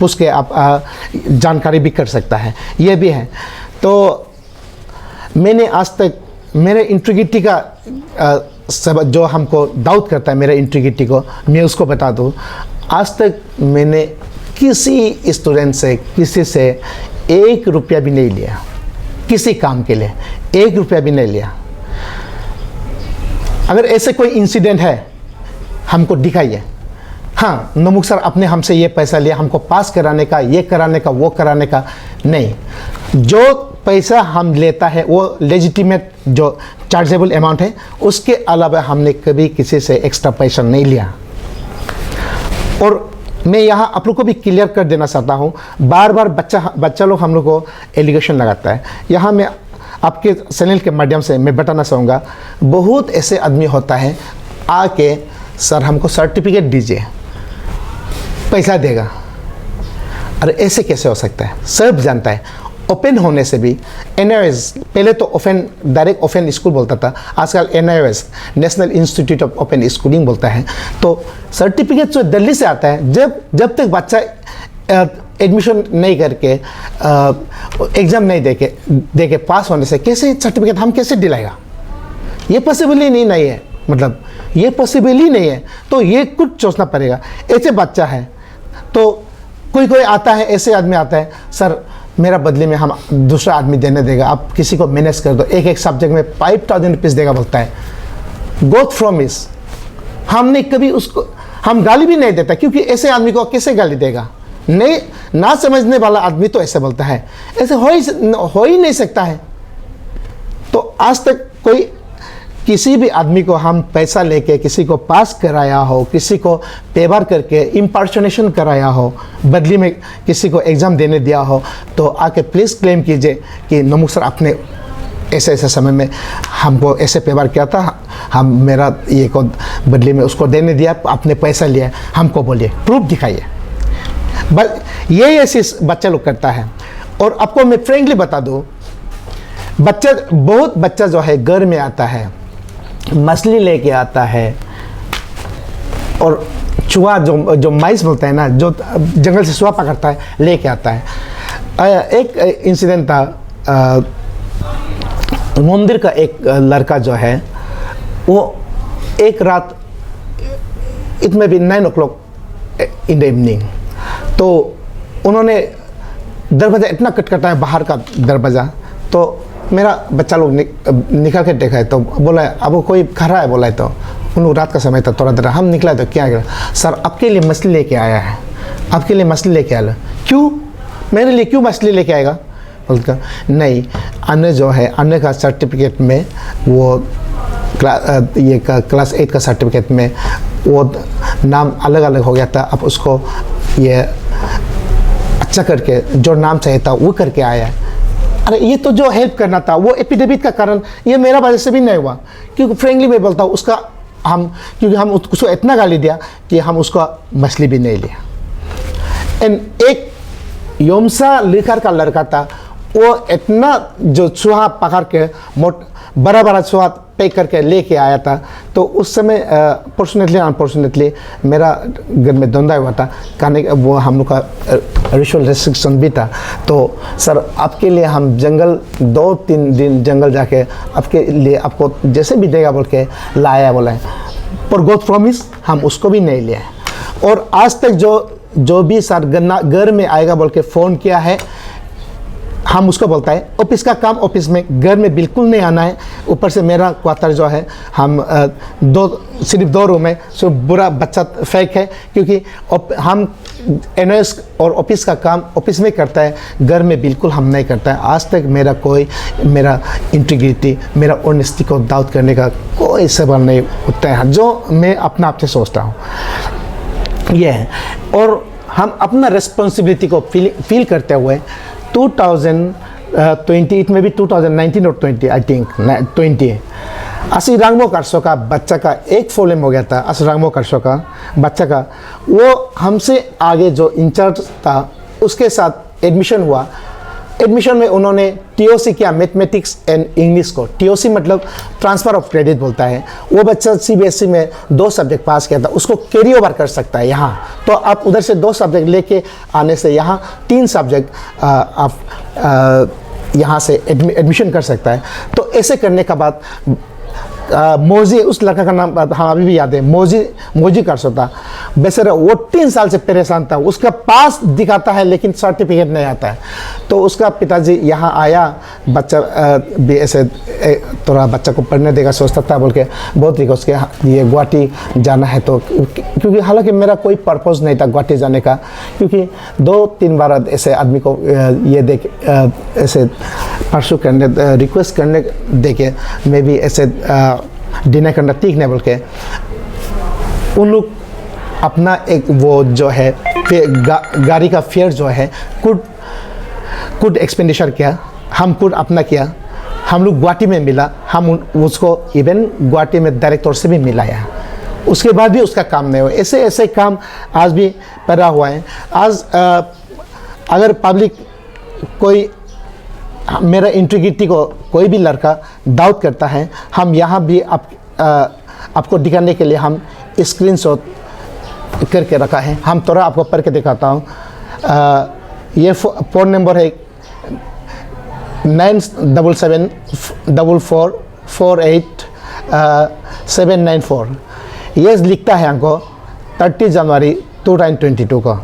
[SPEAKER 2] पूछ के आप जानकारी भी कर सकता है, ये भी है। तो मैंने आज तक मेरे इंटीग्रिटी का सब जो हमको डाउट करता है मेरे इंटीग्रिटी को, मैं उसको बता दूं, आज तक मैंने किसी स्टूडेंट से किसी से 1 रुपया भी नहीं लिया, किसी काम के लिए 1 रुपया भी नहीं लिया। अगर ऐसे कोई इंसिडेंट है हमको दिखाइए। हाँ, नमुक सर आपने हमसे ये पैसा लिया हमको पास कराने का, ये कराने का, वो कराने का, नहीं। जो पैसा हम लेता है वो लेजिटिमेट जो चार्जेबल अमाउंट है, उसके अलावा हमने कभी किसी से एक्स्ट्रा पैसा नहीं लिया। और मैं यहाँ आप लोग को भी क्लियर कर देना चाहता हूँ, बार बार बच्चा लोग हम लोग को एलिगेशन लगाता है। यहाँ मैं आपके चैनल के माध्यम से मैं बताना चाहूँगा, बहुत ऐसे आदमी होता है आके सर हमको सर्टिफिकेट दीजिए, पैसा देगा। अरे ऐसे कैसे हो सकता है? सब जानता है ओपन होने से भी NIOS, पहले तो ओपन डायरेक्ट ओपन स्कूल बोलता था, आजकल NIOS national institute of open schooling बोलता है। तो सर्टिफिकेट जो दिल्ली से आता है, जब तक बच्चा एडमिशन नहीं करके एग्ज़ाम नहीं देके पास होने से कैसे सर्टिफिकेट हम कैसे दिलाएगा? ये पॉसिबल ही नहीं है, मतलब ये पॉसिबल ही नहीं है। तो ये कुछ सोचना पड़ेगा। ऐसे बच्चा है तो कोई आता है, ऐसे आदमी आता है, सर मेरा बदले में हम दूसरा आदमी देने देगा, आप किसी को मैनेज कर दो, एक सब्जेक्ट में 5,000 रुपीज़ देगा बोलता है। गोड प्रॉमिस। हमने कभी उसको हम गाली भी नहीं देता, क्योंकि ऐसे आदमी को कैसे गाली देगा? नहीं, ना समझने वाला आदमी तो ऐसे बोलता है, ऐसे हो ही नहीं सकता है। तो आज तक कोई किसी भी आदमी को हम पैसा लेके किसी को पास कराया हो, किसी को पेपर करके इम्पर्सोनेशन कराया हो, बदली में किसी को एग्ज़ाम देने दिया हो, तो आके प्लीज़ क्लेम कीजिए कि नमुक सर आपने ऐसे समय में हमको ऐसे पेपर किया था, हम मेरा ये को बदली में उसको देने दिया, आपने पैसा लिया, हमको बोलिए, प्रूफ दिखाइए। बस ये ऐसे बच्चा लोग करता है। और आपको मैं फ्रेंकली बता दूँ, बहुत बच्चा जो है घर में आता है, मछली लेके आता है, और चूहा जो माइस बोलता है ना, जो जंगल से चूहा पकड़ता है, लेके आता है। एक इंसिडेंट था, मंदिर का एक लड़का जो है वो एक रात इट में भी 9 o'clock इन द इवनिंग, तो उन्होंने दरवाज़ा इतना खटखटाया, बाहर का दरवाज़ा, तो मेरा बच्चा लोग निकल के देखा है, तो बोला अब कोई खड़ा है, बोला है। तो उन लोग रात का समय था, थोड़ा देर हम निकला तो क्या करा, सर आपके लिए मछली लेके आया है, आपके लिए मछली लेके आया। क्यों? मेरे लिए क्यों मछली लेके आएगा? बोलता नहीं, अन्य जो है, अन्य का सर्टिफिकेट में वो क्लास 8 का सर्टिफिकेट में वो नाम अलग अलग हो गया था, अब उसको ये अच्छा करके जो नाम चाहिए था वो करके आया है। अरे ये तो जो हेल्प करना था, वो एपिडेमिक का कारण ये मेरा वजह से भी नहीं हुआ, क्योंकि फ्रेंकली मैं बोलता हूँ उसका क्योंकि हम उसको इतना गाली दिया कि हम उसका मछली भी नहीं लिया। एंड एक योमसा लिखर का लड़का था, वो इतना जो चूहा पकड़ के बड़ा चूहा पैक करके लेके आया था, तो उस समय फॉर्चुनेटली अनफॉर्चुनेटली मेरा घर में धंधा हुआ था, खाने वो हम लोग का रिचुअल रेस्ट्रिक्शन भी था। तो सर आपके लिए हम जंगल 2-3 दिन जंगल जाके आपके लिए आपको जैसे भी देगा बोल के लाया, बोला है, पर गॉड प्रॉमिस हम उसको भी नहीं लिया। और आज तक जो भी सर घर में आएगा बोल के फ़ोन किया है, हम उसको बोलता है ऑफिस का काम ऑफिस में, घर में बिल्कुल नहीं आना है। ऊपर से मेरा क्वार्टर जो है, हम सिर्फ 2 रूम है, सिर्फ बुरा बच्चा फेक है, क्योंकि हम NIOS और ऑफिस का काम ऑफिस में करता है, घर में बिल्कुल हम नहीं करता है। आज तक मेरा इंटीग्रिटी, मेरा ऑनेस्टी को डाउट करने का कोई सवाल नहीं उठता है, जो मैं अपना आप से सोचता हूँ ये है। और हम अपना रिस्पॉन्सिबिलिटी को फील करते हुए 2020 में भी 2019 और 20 आई थिंक 20 Asirangmo Karso का बच्चा का एक प्रॉब्लम हो गया था, असरंगमो करसो का बच्चा का, वो हमसे आगे जो इंचार्ज था उसके साथ एडमिशन हुआ। एडमिशन में उन्होंने टीओसी किया, मैथमेटिक्स एंड इंग्लिश को। टीओसी मतलब ट्रांसफ़र ऑफ क्रेडिट बोलता है। वो बच्चा सीबीएसई में 2 सब्जेक्ट पास किया था, उसको कैरी ओवर कर सकता है यहाँ। तो आप उधर से 2 सब्जेक्ट लेके आने से यहाँ 3 सब्जेक्ट आप यहाँ से एडमिशन कर सकता है। तो ऐसे करने का बाद मोजी, उस लड़का का नाम हाँ अभी भी याद है, मोजी करसो था। बेचारा वो 3 साल से परेशान था, उसका पास दिखाता है लेकिन सर्टिफिकेट नहीं आता है। तो उसका पिताजी यहाँ आया, बच्चा भी ऐसे थोड़ा बच्चा को पढ़ने देगा सोचता था बोल के, बहुत ही उसके ये गुवाहाटी जाना है। तो क्योंकि हालांकि मेरा कोई पर्पज़ नहीं था गुवाहाटी जाने का, क्योंकि 2-3 बार ऐसे आदमी को ये देख ऐसे परसू करने रिक्वेस्ट करने देखे, मैं भी ऐसे डिनाई करना ठीक नहीं बोल के, उन लोग अपना एक वो जो है गाड़ी का फेयर जो है कुड एक्सपेंडिचर किया, हम कुड अपना किया। हम लोग गुवाहाटी में मिला, हम उसको इवन गुवाहाटी में डायरेक्टर से भी मिलाया, उसके बाद भी उसका काम नहीं हुआ। ऐसे ऐसे काम आज भी पड़ा हुआ है। आज अगर पब्लिक कोई मेरा इंटीग्रिटी को कोई भी लड़का डाउट करता है, हम यहाँ भी आपको दिखाने के लिए हम स्क्रीनशॉट करके रखा है। हम थोड़ा आपको पढ़ के दिखाता हूँ। ये फ़ोन नंबर है 97774448 ये लिखता है हमको 30 जनवरी 2022 को।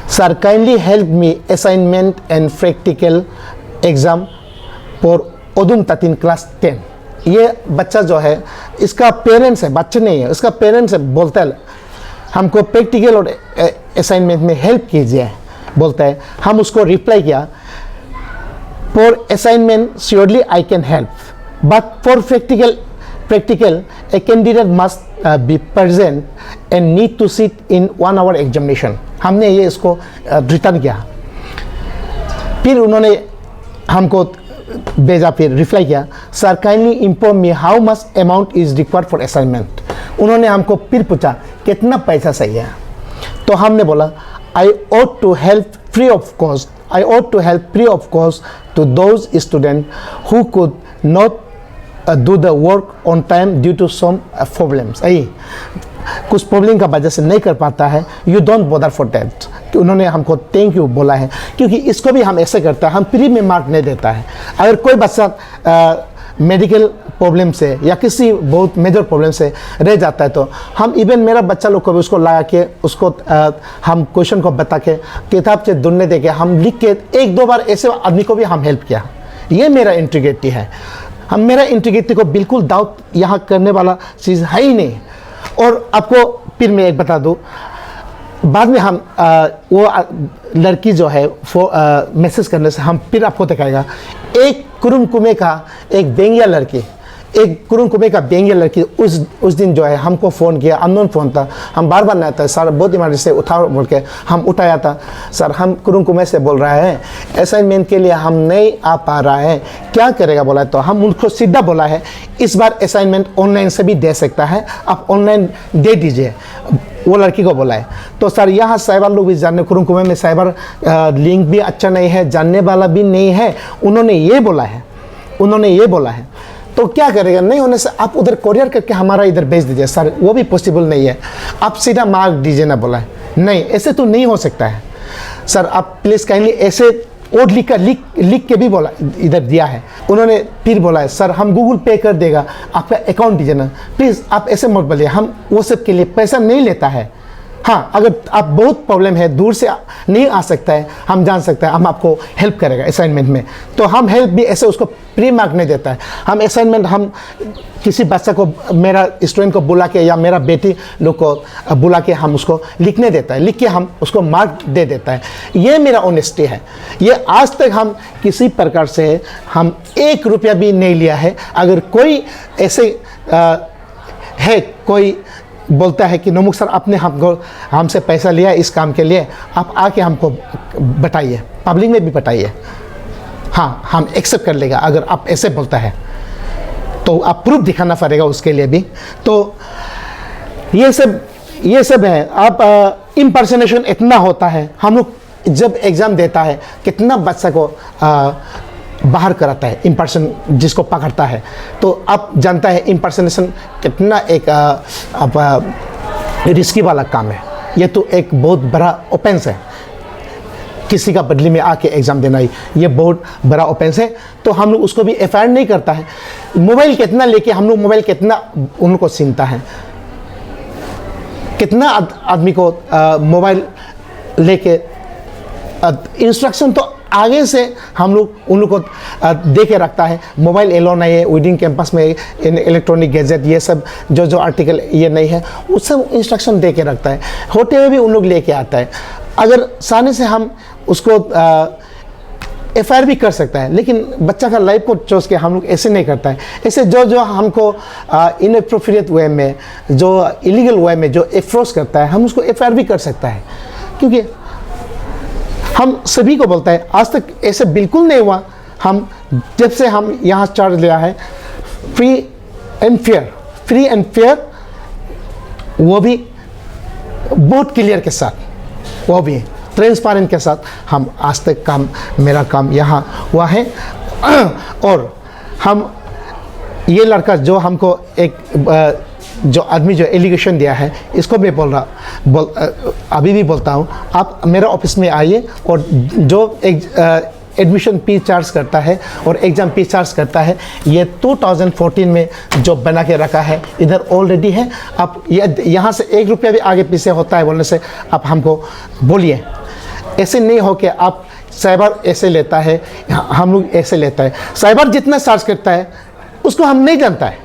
[SPEAKER 2] Sir kindly help me assignment and practical exam for ओदुम ततीन क्लास 10। ये बच्चा जो है, इसका पेरेंट्स है, बच्चे नहीं है, इसका पेरेंट्स है, बोलता है हमको प्रैक्टिकल और असाइनमेंट में हेल्प कीजिए बोलता है। हम उसको रिप्लाई किया, for assignment surely I can help, but for practical a candidate must be present and need to sit in 1 hour examination. हमने ये इसको रिटर्न किया। फिर उन्होंने हमको भेजा, फिर रिप्लाई किया, sir kindly inform me how much amount is required for assignment. उन्होंने हमको फिर पूछा कितना पैसा चाहिए। तो हमने बोला आई ought to help free of cost, I ought to help free of cost to those students who could not do the work on time due to some problems। कुछ प्रॉब्लम का वजह से नहीं कर पाता है, you don't bother for that. उन्होंने हमको थैंक यू बोला है, क्योंकि इसको भी हम ऐसे करते हैं, हम फ्री में मार्क नहीं देता है। अगर कोई बच्चा मेडिकल प्रॉब्लम से या किसी बहुत मेजर प्रॉब्लम से रह जाता है, तो हम इवन मेरा बच्चा लोग को भी उसको लगा के उसको हम क्वेश्चन को बता के किताब से ढूंढने दे के हम लिख के 1-2 बार ऐसे आदमी को भी हम हेल्प किया। ये मेरा इंटीग्रिटी है। हम मेरा इंटीग्रिटी को बिल्कुल डाउट यहाँ करने वाला चीज़ है ही नहीं। और आपको फिर मैं एक बता दूँ, बाद में हम वो लड़की जो है मैसेज करने से हम फिर आपको दिखाएगा। एक कुरुमकुमे का एक बेंगिया लड़की, एक कुरुमकुमे का बेंगिया लड़की उस दिन जो है हमको फ़ोन किया, अननोन फ़ोन था। हम बार बार नहीं था, सर बहुत इमरजेंसी से उठाओ बोल के हम उठाया था। सर हम कुरुमकुमे से बोल रहा है, असाइनमेंट के लिए हम नहीं आ पा रहा है, क्या करेगा बोला। तो हम उनको सीधा बोला है इस बार असाइनमेंट ऑनलाइन से भी दे सकता है, आप ऑनलाइन दे दीजिए, वो लड़की को बोला है। तो सर यहाँ साइबर लोग भी जानने, कुरुमकुमे में साइबर लिंक भी अच्छा नहीं है, जानने वाला भी नहीं है, उन्होंने ये बोला है। तो क्या करेगा, नहीं होने से आप उधर कोरियर करके हमारा इधर भेज दीजिए। सर वो भी पॉसिबल नहीं है, आप सीधा मार्क दीजिए ना बोला है। नहीं, ऐसे तो नहीं हो सकता है सर, आप प्लीज़ काइंडली ऐसे और लिख के भी बोला इधर दिया है। उन्होंने फिर बोला है सर हम गूगल पे कर देगा, आपका अकाउंट दीजिए ना प्लीज़। आप ऐसे मत बोलिए, हम वो सब के लिए पैसा नहीं लेता है। हाँ, अगर आप बहुत प्रॉब्लम है, दूर से नहीं आ सकता है, हम जान सकते हैं, हम आपको हेल्प करेगा असाइनमेंट में। तो हम हेल्प भी ऐसे उसको प्री मार्क नहीं देता है। हम असाइनमेंट हम किसी बच्चा को, मेरा स्टूडेंट को बुला के या मेरा बेटी लोग को बुला के हम उसको लिखने देता है, लिख के हम उसको मार्क दे देता है। ये मेरा ऑनेस्टी है। ये आज तक हम किसी प्रकार से हम 1 रुपया भी नहीं लिया है। अगर कोई ऐसे है, कोई बोलता है कि नोमुक सर आपने हमसे पैसा लिया इस काम के लिए, आप आके हमको बताइए, पब्लिक में भी बताइए, हाँ हम एक्सेप्ट कर लेगा अगर आप ऐसे बोलता है। तो आप प्रूफ दिखाना पड़ेगा उसके लिए भी। तो ये सब है। आप इम्पर्सनेशन इतना होता है, हम लोग जब एग्ज़ाम देता है कितना बच्चा को बाहर कराता है इम्पर्सन जिसको पकड़ता है, तो आप जानता है इम्पर्सनेशन कितना एक रिस्की वाला काम है। ये तो एक बहुत बड़ा ऑफेंस है, किसी का बदले में आके एग्ज़ाम देना, ये बहुत बड़ा ऑफेंस है। तो हम लोग उसको भी एफआईआर नहीं करता है। मोबाइल कितना लेके हम लोग मोबाइल कितना उनको छीनता है, कितना आदमी को मोबाइल लेके इंस्ट्रक्शन तो आगे से हम लोग उन लोग को दे के रखता है। मोबाइल एलो नहीं है विदिन कैंपस में, इलेक्ट्रॉनिक गैजेट ये सब जो आर्टिकल ये नहीं है, वो सब इंस्ट्रक्शन दे के रखता है। होते हुए भी उन लोग लेके आता है। अगर सामने से हम उसको एफआईआर भी कर सकता है, लेकिन बच्चा का लाइफ को चोस के हम लोग ऐसे नहीं करता है। ऐसे जो हमको इनएप्रोप्रिएट वे में, जो इलीगल वे में जो अप्रोच करता है, हम उसको एफआईआर भी कर सकता है। क्योंकि हम सभी को बोलता है आज तक ऐसे बिल्कुल नहीं हुआ। हम जब से हम यहाँ चार्ज लिया है फ्री एंड फेयर, वो भी बहुत क्लियर के साथ, वो भी ट्रांसपेरेंट के साथ हम आज तक मेरा काम यहाँ हुआ है। और हम ये लड़का जो हमको जो आदमी जो एलिगेशन दिया है, इसको मैं अभी भी बोलता हूँ, आप मेरा ऑफिस में आइए और जो एडमिशन फी चार्ज करता है और एग्ज़ाम फी चार्ज करता है, ये 2014 में जो बना के रखा है इधर ऑलरेडी है। आप यहाँ से 1 रुपया भी आगे पीछे होता है बोलने से आप हमको बोलिए। ऐसे नहीं हो कि आप साइबर ऐसे लेता है, हम लोग ऐसे लेता है। साइबर जितना चार्ज करता है उसको हम नहीं जानता है,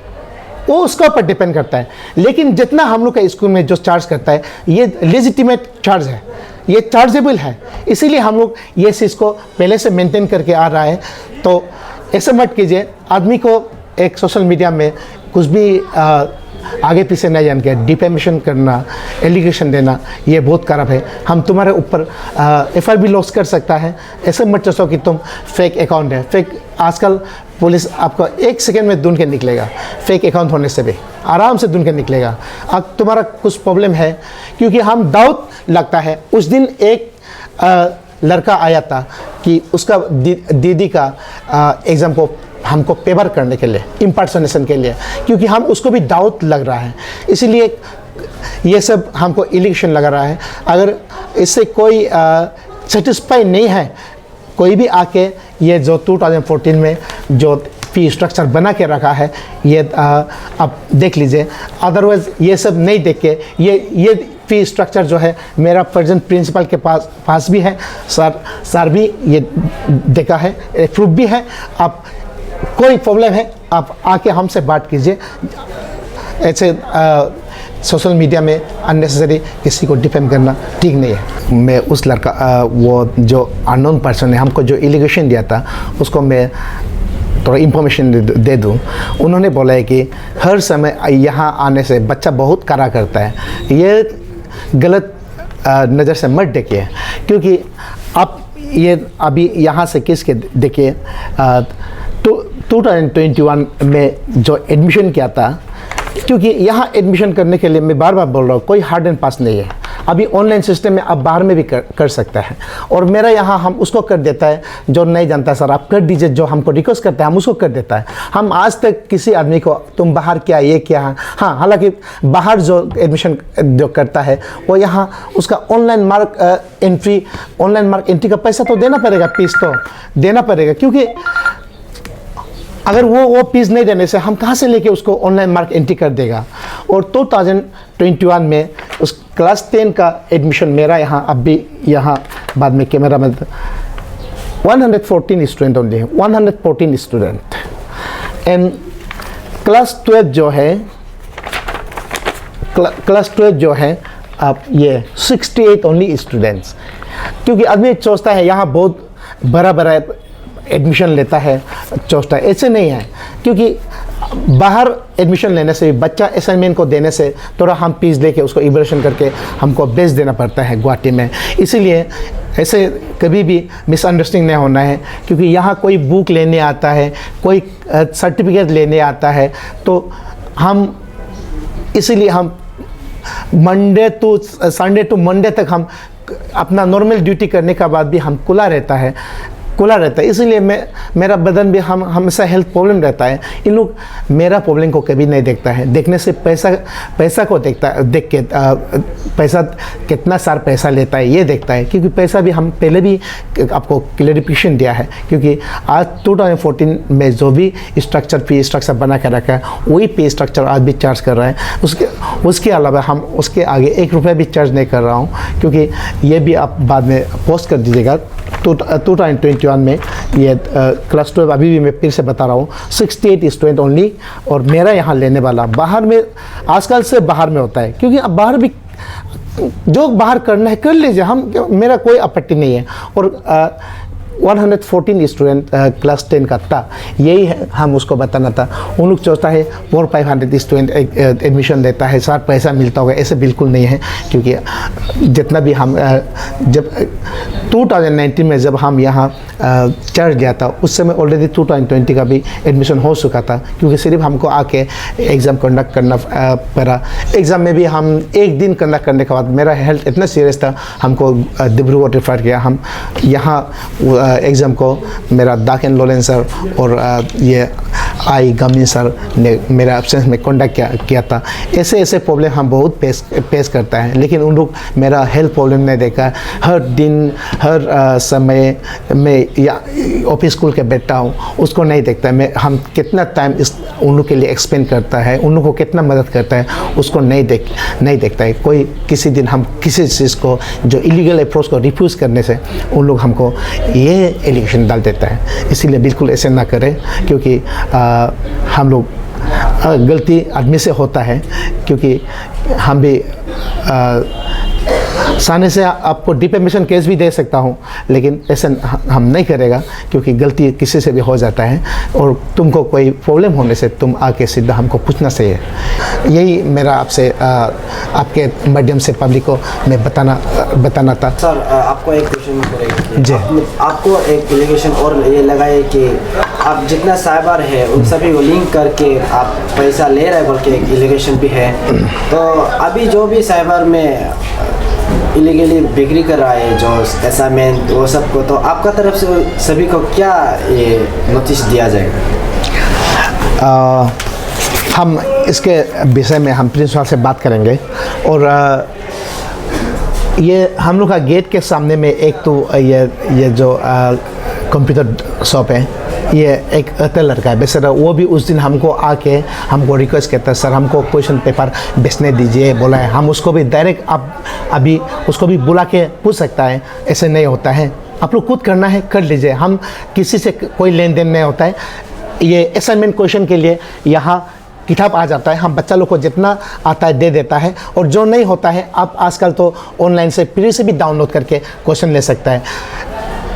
[SPEAKER 2] वो उसके ऊपर डिपेंड करता है। लेकिन जितना हम लोग का स्कूल में जो चार्ज करता है ये लेजिटिमेट चार्ज है, ये चार्जेबल है, इसीलिए हम लोग ये चीज़ को पहले से मेंटेन करके आ रहा है। तो ऐसे मत कीजिए, आदमी को एक सोशल मीडिया में कुछ भी आगे पीछे नहीं जान के डिफेमेशन करना, एलिगेशन देना, ये बहुत खराब है। हम तुम्हारे ऊपर एफआईआर भी लॉस कर सकता है। ऐसे मत सोचो कि तुम फेक अकाउंट है। फेक आजकल पुलिस आपको 1 सेकेंड में ढूंढ के निकलेगा, फेक अकाउंट होने से भी आराम से ढूंढ के निकलेगा। अब तुम्हारा कुछ प्रॉब्लम है, क्योंकि हम डाउट लगता है। उस दिन एक लड़का आया था कि उसका दीदी का एग्ज़ाम को हमको पेपर करने के लिए, इम्पर्सनेशन के लिए, क्योंकि हम उसको भी डाउट लग रहा है, इसीलिए ये सब हमको इलिगेशन लगा रहा है। अगर इससे कोई सेटिस्फाई नहीं है, कोई भी आके ये जो 2014 में जो फी स्ट्रक्चर बना के रखा है ये आप देख लीजिए। अदरवाइज़ ये सब नहीं देख के ये फी स्ट्रक्चर जो है मेरा प्रेजेंट प्रिंसिपल के पास भी है, सर भी ये देखा है, प्रूफ भी है। आप कोई प्रॉब्लम है आप आके हमसे बात कीजिए। ऐसे सोशल मीडिया में अननेसेसरी किसी को डिफेम करना ठीक नहीं है। मैं उस लड़का वो जो अननोन पर्सन है हमको जो एलिगेशन दिया था उसको मैं थोड़ा इंफॉर्मेशन दे दूं। उन्होंने बोला है कि हर समय यहाँ आने से बच्चा बहुत करा करता है, ये गलत नज़र से मत देखिए। क्योंकि आप ये अभी यहाँ से किसके देखिए 2021 में जो एडमिशन किया था, क्योंकि यहाँ एडमिशन करने के लिए मैं बार बार बोल रहा हूँ कोई हार्ड एंड पास नहीं है। अभी ऑनलाइन सिस्टम में आप बाहर में भी कर सकता है, और मेरा यहाँ हम उसको कर देता है जो नहीं जानता सर आप कर दीजिए, जो हमको रिक्वेस्ट करता है हम उसको कर देता है। हम आज तक किसी आदमी को तुम बाहर क्या ये क्या, हाँ हालांकि बाहर जो एडमिशन जो करता है वो यहाँ उसका ऑनलाइन मार्क एंट्री का पैसा तो देना पड़ेगा, फीस तो देना पड़ेगा। क्योंकि अगर वो फीस नहीं देने से हम कहाँ से लेके उसको ऑनलाइन मार्क एंट्री कर देगा। और 2021 में उस क्लास 10 का एडमिशन मेरा यहाँ अब भी यहाँ बाद में कैमरा में 114 स्टूडेंट ओनली है, 114 स्टूडेंट। एंड क्लास 12 जो है अब ये 68 ओनली स्टूडेंट्स। क्योंकि आदमी सोचता है यहाँ बहुत बड़ा एडमिशन लेता है, सोचता है, ऐसे नहीं है। क्योंकि बाहर एडमिशन लेने से बच्चा असाइनमेंट को देने से थोड़ा हम फीस लेके उसको इवैल्यूएशन करके हमको बेच देना पड़ता है गुवाहाटी में। इसीलिए ऐसे कभी भी मिसअंडरस्टैंडिंग नहीं होना है, क्योंकि यहाँ कोई बुक लेने आता है, कोई सर्टिफिकेट लेने आता है, तो हम इसीलिए हम Monday to Sunday to Monday तक हम अपना नॉर्मल ड्यूटी करने के बाद भी हम खुला रहता है। इसीलिए मेरा बदन भी हमेशा हेल्थ प्रॉब्लम रहता है। इन लोग मेरा प्रॉब्लम को कभी नहीं देखता है, देखने से पैसा को देखता है, देख के पैसा कितना सारा पैसा लेता है ये देखता है, क्योंकि पैसा भी हम पहले भी आपको क्लैरिफिकेशन दिया है, क्योंकि आज 2014 में जो भी फी स्ट्रक्चर बना कर रखा है वही पे स्ट्रक्चर आज भी चार्ज कर रहा है। उसके अलावा हम उसके आगे 1 रुपया भी चार्ज नहीं कर रहा हूँ, क्योंकि ये भी आप बाद में पोस्ट कर दीजिएगा। 2021 में ये क्लास 12 अभी भी मैं फिर से बता रहा हूँ 68 स्टूडेंट ओनली, और मेरा यहाँ लेने वाला बाहर में आजकल से बाहर में होता है, क्योंकि अब बाहर भी जो बाहर करना है कर लीजिए, मेरा कोई आपत्ति नहीं है। और 114 स्टूडेंट क्लास 10 का था, यही है हम उसको बताना था। उन लोग सोचता है 400-500 स्टूडेंट एडमिशन देता है, सारा पैसा मिलता होगा, ऐसे बिल्कुल नहीं है। क्योंकि जितना भी हम जब 2019 में जब हम यहाँ चर्च गया था, उस समय ऑलरेडी 2020 का भी एडमिशन हो चुका था, क्योंकि सिर्फ हमको आके एग्ज़ाम कंडक्ट करना पड़ा। एग्ज़ाम में भी हम एक दिन कंडक्ट करने के बाद मेरा हेल्थ इतना सीरियस था, हमको डिब्रूगढ़ रेफर किया। हम यहाँ एग्ज़ाम को मेरा दाकेन लोलेन सर और ये आई गमीन सर ने मेरा एब्सेंस में कंडक्ट किया था। ऐसे प्रॉब्लम हम बहुत पेश करता है, लेकिन उन लोग मेरा हेल्थ प्रॉब्लम नहीं देखा। हर दिन हर समय में या ऑफिस स्कूल के बैठा हूँ, उसको नहीं देखता है। हम कितना टाइम उन लोग के लिए एक्सपेंड करता है, उन लोग को कितना मदद करता है, उसको नहीं देखता है। कोई किसी दिन हम किसी चीज़ को जो इलीगल अप्रोच को रिफ्यूज़ करने से उन लोग हमको ये एलिगेशन डाल देता है। इसीलिए बिल्कुल ऐसे ना करें, क्योंकि हम लोग गलती आदमी से होता है, क्योंकि हम भी सामने से आपको डिफेमेशन केस भी दे सकता हूँ, लेकिन ऐसा हम नहीं करेगा, क्योंकि गलती किसी से भी हो जाता है। और तुमको कोई प्रॉब्लम होने से तुम आके सीधा हमको पूछना चाहिए। यही मेरा आपसे आपके माध्यम से पब्लिक को मैं बताना था।
[SPEAKER 1] सर आपको एक क्वेश्चन करेंगे
[SPEAKER 2] जी।
[SPEAKER 1] आपको एक एलिगेशन और ये लगाए कि आप जितना साइबर है उन सभी को लिंक करके आप पैसा ले रहे हैं, बल्कि एक एलिगेशन भी है। तो अभी जो भी साइबर में इलीगली बिक्री कर रहा है, जो असाइनमेंट वो सब को, तो आपका तरफ से सभी को क्या ये नोटिस दिया जाएगा?
[SPEAKER 2] हम इसके विषय में हम प्रिंसिपल से बात करेंगे। और ये हम लोग का गेट के सामने में एक तो ये जो कंप्यूटर शॉप है, ये एक लड़का है बेचारा, वो भी उस दिन हमको आके हमको रिक्वेस्ट करता है, सर हमको क्वेश्चन पेपर बेचने दीजिए बोला है। हम उसको भी डायरेक्ट आप अभी उसको भी बुला के पूछ सकता है, ऐसे नहीं होता है, आप लोग खुद करना है कर लीजिए, हम किसी से कोई लेन देन नहीं होता है। ये असाइनमेंट क्वेश्चन के लिए यहाँ किताब आ जाता है, हम बच्चा लोग को जितना आता है दे देता है, और जो नहीं होता है आप आजकल तो ऑनलाइन से फ्री से भी डाउनलोड करके क्वेश्चन ले सकता है।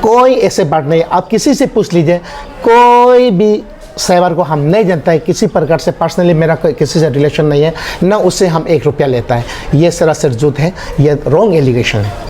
[SPEAKER 2] कोई ऐसे बात नहीं, आप किसी से पूछ लीजिए, कोई भी साइबर को हम नहीं जानता है, किसी प्रकार से पर्सनली मेरा कोई किसी से रिलेशन नहीं है, ना उससे हम 1 रुपया लेता है। ये सरासर झूठ है, ये रॉन्ग एलिगेशन है।